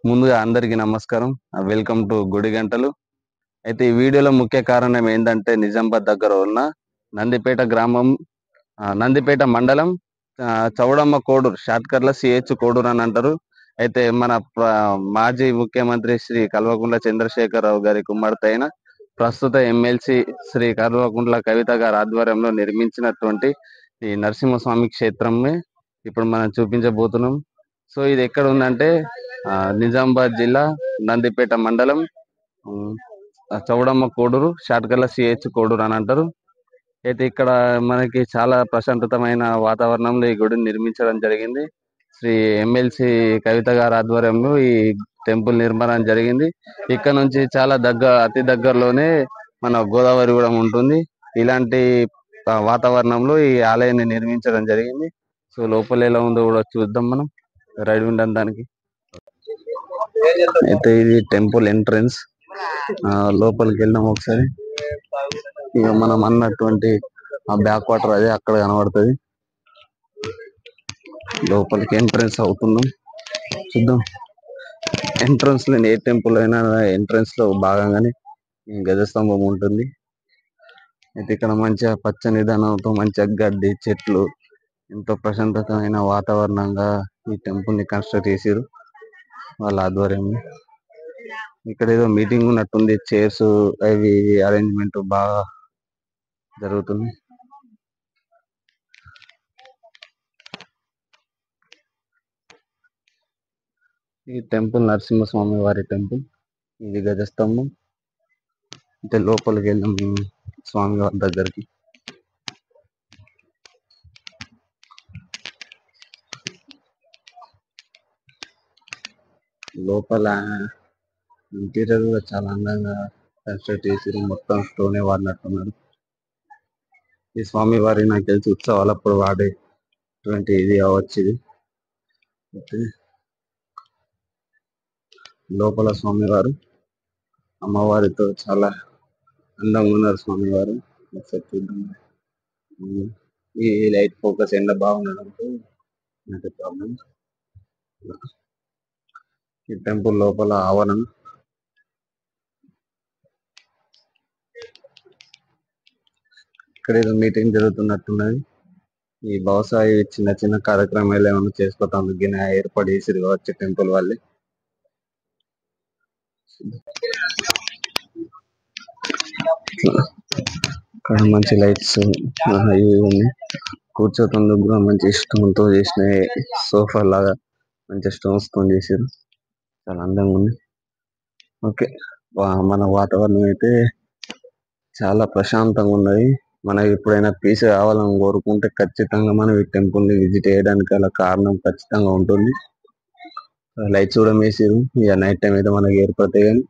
ముందుగా అందరికీ నమస్కారం. వెల్కమ్ టు గుడి గంటలు. అయితే ఈ వీడియోలో ముఖ్య కారణం ఏందంటే నిజామాబాద్ దగ్గర ఉన్న నందిపేట గ్రామం, నందిపేట మండలం, చౌడమ్మ కోడూరు, షార్ట్‌కట్‌లో సిహెచ్ కోడూరు అని అంటారు. అయితే మన మాజీ ముఖ్యమంత్రి శ్రీ కల్వకుంట్ల చంద్రశేఖరరావు గారి కుమార్తె అయిన ప్రస్తుత ఎమ్మెల్సీ శ్రీ కల్వకుంట్ల కవిత గారి ఆధ్వర్యంలో నిర్మించినటువంటి ఈ నరసింహస్వామి క్షేత్రంని ఇప్పుడు మనం చూపించబోతున్నాం. సో ఇది ఎక్కడ ఉందంటే నిజామాబాద్ జిల్లా నందిపేట మండలం, ఉమ్, చౌడమ్మ కోడూరు, షార్ట్‌కట్‌లో సిహెచ్ కోడూరు అని అంటారు. అయితే ఇక్కడ మనకి చాలా ప్రశాంతతమైన వాతావరణంలో ఈ గుడిని నిర్మించడం జరిగింది. శ్రీ ఎమ్మెల్సీ కవిత గారి ఆధ్వర్యంలో ఈ టెంపుల్ నిర్మాణం జరిగింది. ఇక్కడ నుంచి చాలా అతి దగ్గరలోనే మన గోదావరి కూడా ఉంటుంది. ఇలాంటి వాతావరణంలో ఈ ఆలయాన్ని నిర్మించడం జరిగింది. సో లోపల ఎలా ఉందో కూడా చూద్దాం మనం, రైడ్ ఉండడం దానికి. అయితే ఇది టెంపుల్ ఎంట్రన్స్. లోపలికి వెళ్ళినాం ఒకసారి. ఇక మనం అన్నటువంటి ఆ బ్యాక్ వాటర్ అదే అక్కడ కనబడుతుంది. లోపలికి ఎంట్రన్స్ అవుతున్నాం, చూద్దాం. ఎంట్రన్స్ లో ఏ టెంపుల్ అయినా ఎంట్రన్స్ లో భాగంగానే గజస్తంభం ఉంటుంది. అయితే ఇక్కడ మంచిగా పచ్చని ధనంతో మంచిగా గడ్డి చెట్లు, ఎంతో ప్రశాంతమైన వాతావరణంగా ఈ టెంపుల్ ని కన్స్ట్రక్ట్ చేసారు వాళ్ళ ఆధ్వర్యంలో. ఇక్కడ ఏదో మీటింగ్ ఉన్నట్టుంది. చైర్స్ అవి అరేంజ్మెంట్ బాగా జరుగుతుంది. ఈ టెంపుల్ నరసింహస్వామి వారి టెంపుల్. ఇది గజస్తంభం. అంటే లోపలికి వెళ్ళాం స్వామి వారి దగ్గరికి. లోపల ఇంటీరియర్ కూడా చాలా అందంగా కన్స్ట్రక్ట్ చేసి మొత్తం స్టోనే వాడినట్టున్నారు. ఈ స్వామి వారి నాకు తెలిసి ఉత్సవాలప్పుడు వాడేటువంటి ఇది అవ్వచ్చు ఇది. లోపల స్వామివారు అమ్మవారితో చాలా అందంగా ఉన్నారు స్వామివారు. ఈ లైట్ ఫోకస్ ఎండ బాగుండడంతో ప్రాబ్లం. ఈ టెంపుల్ లోపల ఆవరణ. ఇక్కడ ఏదో మీటింగ్ జరుగుతున్నట్టున్నది. ఈ బహుశా చిన్న చిన్న కార్యక్రమాలు ఏమైనా చేసుకోవటానికి ఏర్పాటు చేసిరు కావచ్చు టెంపుల్ వాళ్ళే. ఇక్కడ మంచి లైట్స్ ఇవి ఉన్నాయి. కూర్చోతందుకు కూడా మంచి స్టోన్ తో చేసిన సోఫా లాగా మంచి స్టోన్స్ తో చేసారు. చాలా అందంగా ఉంది. ఓకే, మన వాతావరణం అయితే చాలా ప్రశాంతంగా ఉన్నది. మనకి ఎప్పుడైనా పీస్ కావాలని కోరుకుంటే ఖచ్చితంగా మనం ఈ టెంపుల్ ని విజిట్ చేయడానికి అలా కారణం ఖచ్చితంగా ఉంటుంది. లైట్స్ కూడా వేసారు. ఇక నైట్ టైం అయితే మనకి ఏర్పడతాయి. కానీ